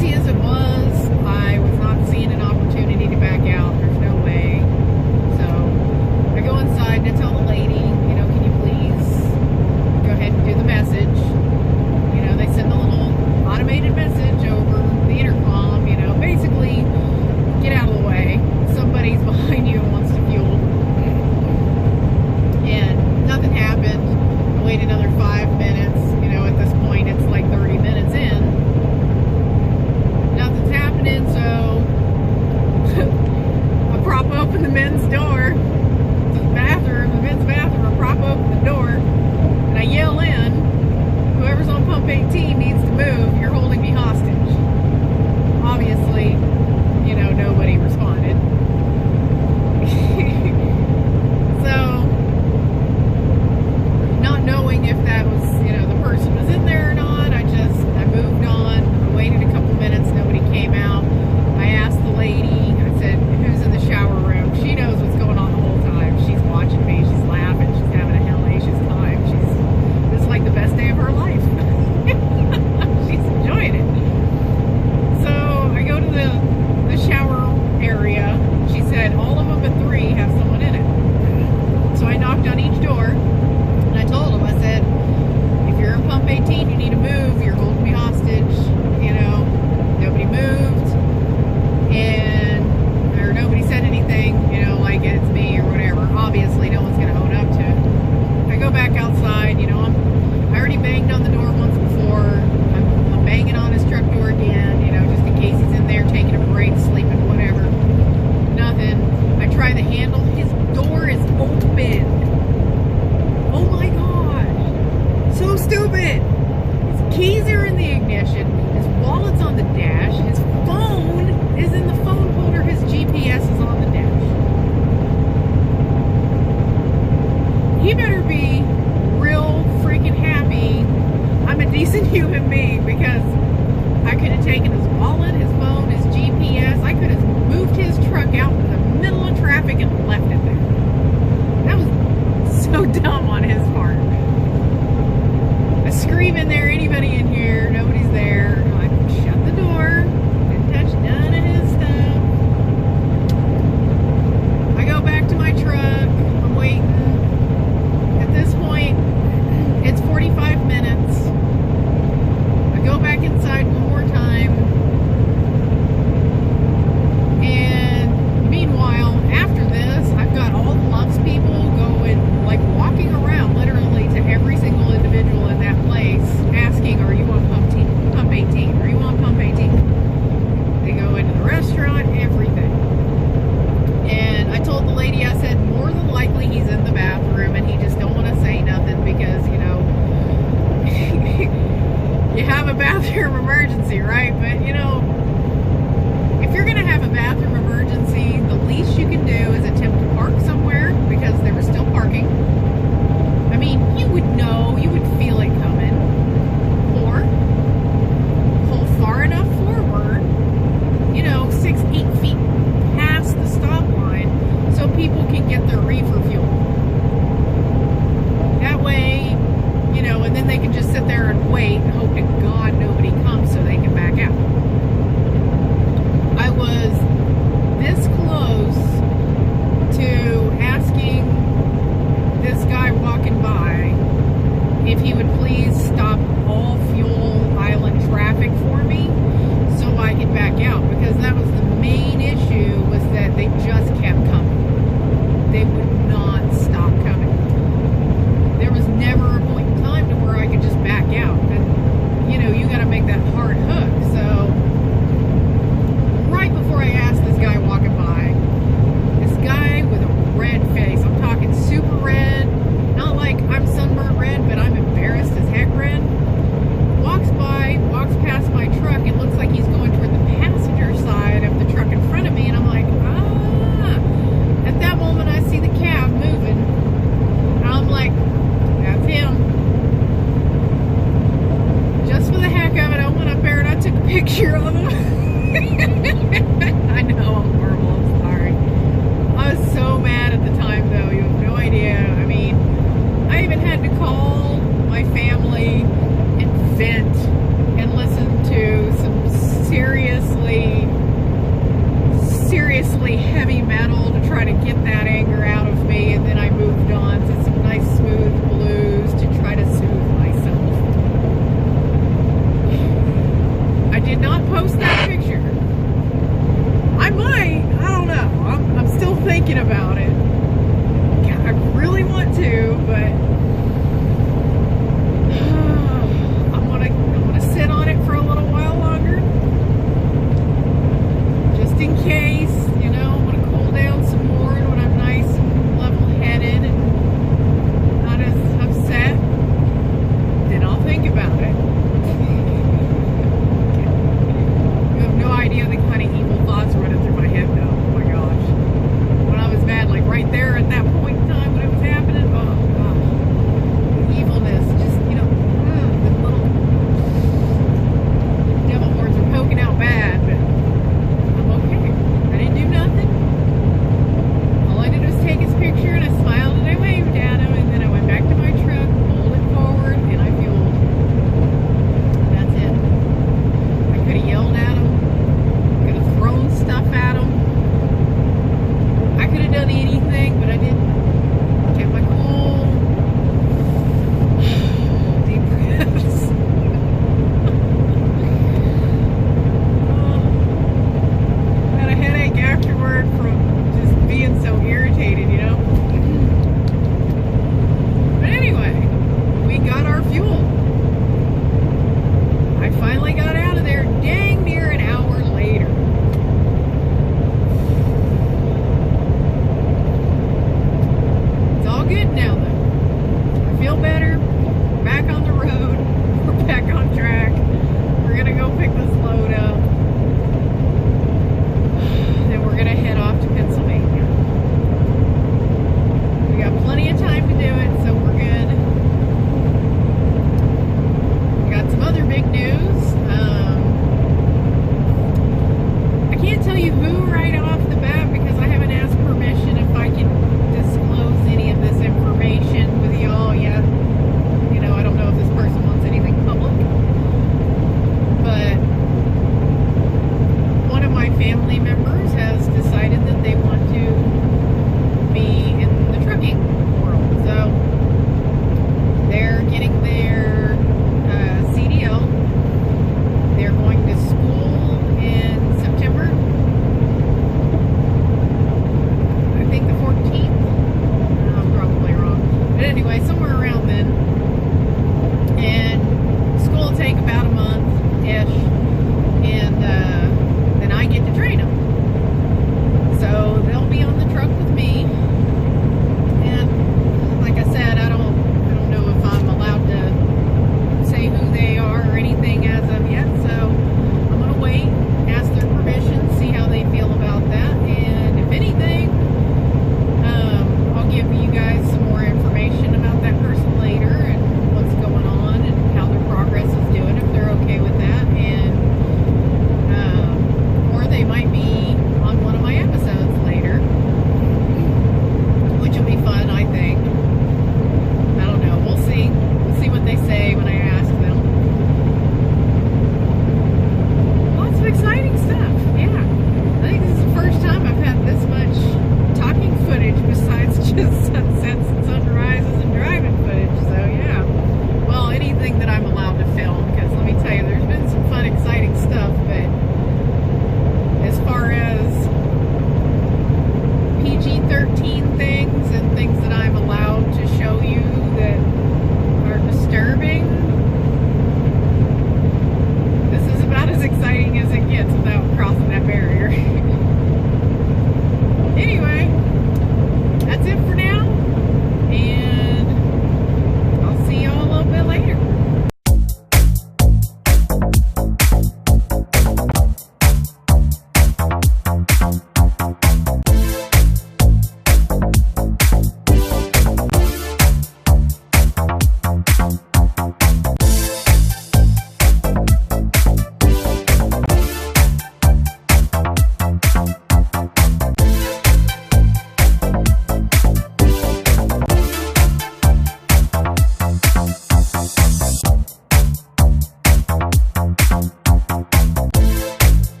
busy as it was, I was not seeing an opportunity to back out. There's no way. So I go inside and I tell the lady, you know, can you please go ahead and do the message? You know, they send a little automated message over the intercom, you know, basically, get out of the way. Somebody's behind you and wants to fuel. And nothing happened. I waited another 5 minutes. You know, at this point, it's like 30 minutes in. Nothing's happening, so I prop open the men's door to the bathroom, the men's bathroom. I prop open the door, and I yell in, whoever's on pump 18 needs to move. You're holding me hostage. Obviously, you know, nobody responded. So, not knowing if that was, you know, the person was in there or not, I moved on. I waited a couple minutes, nobody came out. I asked the lady, I said, who's in the shower room? She knows what's going on the whole time. She's watching me, she's laughing, she's having a hellacious time. It's like the best day of her life. She's enjoying it. So I go to the shower area. She said all of them but 3 have someone in it. So I knocked on each door and I told them, I said, if you're in pump 18, you need to move. You're holding me hostage. You know, nobody moved, or nobody said anything, you know, like it's me or whatever. Obviously, no one's going to own up to it. I go back outside, you know, I already banged on the door once before. I'm banging on his truck door again, you know, just in case he's in there taking a break, sleeping, whatever. Nothing. I try the handle. His door is open. Oh my gosh. So stupid. His keys are in the ignition. His wallet's on the dash. His phone is in the phone holder. His GPS is on the dash. He better be real freaking happy I'm a decent human being, because I could have taken his wallet, his phone, his GPS. I could have moved his truck out in the middle of traffic and left it there. That was so dumb on his part. I scream in there, anybody in here? Nobody's there. I shut the door, didn't touch none of his stuff. I go back to my truck. I'm waiting. At this point, it's 45 minutes. I go back inside one more time. And meanwhile, after this, I've got all the Loves people going, like walking around literally to every single individual in that place, asking, are you on pump 18? Are you on pump 18? They go into the restaurant, everything. And I told the lady, I said, more than likely he's in the bathroom and he just don't want to say nothing because, you know, you have a bathroom emergency, right? But, you know, if you're going to have a bathroom emergency, the least you can do is attempt to park somewhere, because there was still parking. I mean, you would know, you would feel it coming. Or pull far enough forward, you know, 6-8 feet past the stop line, so people can get their reefer fuel. That way, you know, and then they can just sit there and wait and hope to God nobody comes so they can back out. I was this close to asking this guy walking by if he would please stop all fuel island traffic for me so I could back out, because that was the main issue, was that they just kept coming. They would not stop coming. There was never a point in time to where I could just back out. And, you know, you got to make that hard hook. So, right before I asked this guy walking by, this guy with a red face, I'm talking super red, not like I'm sunburnt red, but I'm embarrassed as heck red, walks by, walks past my truck, and looks like he's going toward the passenger side of the truck in front of me, and I'm like, At that moment, I see the cab moving, and I'm like, that's him. Just for the heck of it, I went up there and I took a picture of him. I know, I'm horrible, I'm sorry. I was so mad at the time, though, you have no idea. I mean, I even had to call my family and vent and listen to some serious not post that picture. I might. I don't know. I'm still thinking about it. God, I really want to, but I'm gonna sit on it for a little while longer, just in case. You know, I'm gonna cool down some more, and when I'm nice and level-headed and not as upset, then I'll think about it. You have no idea the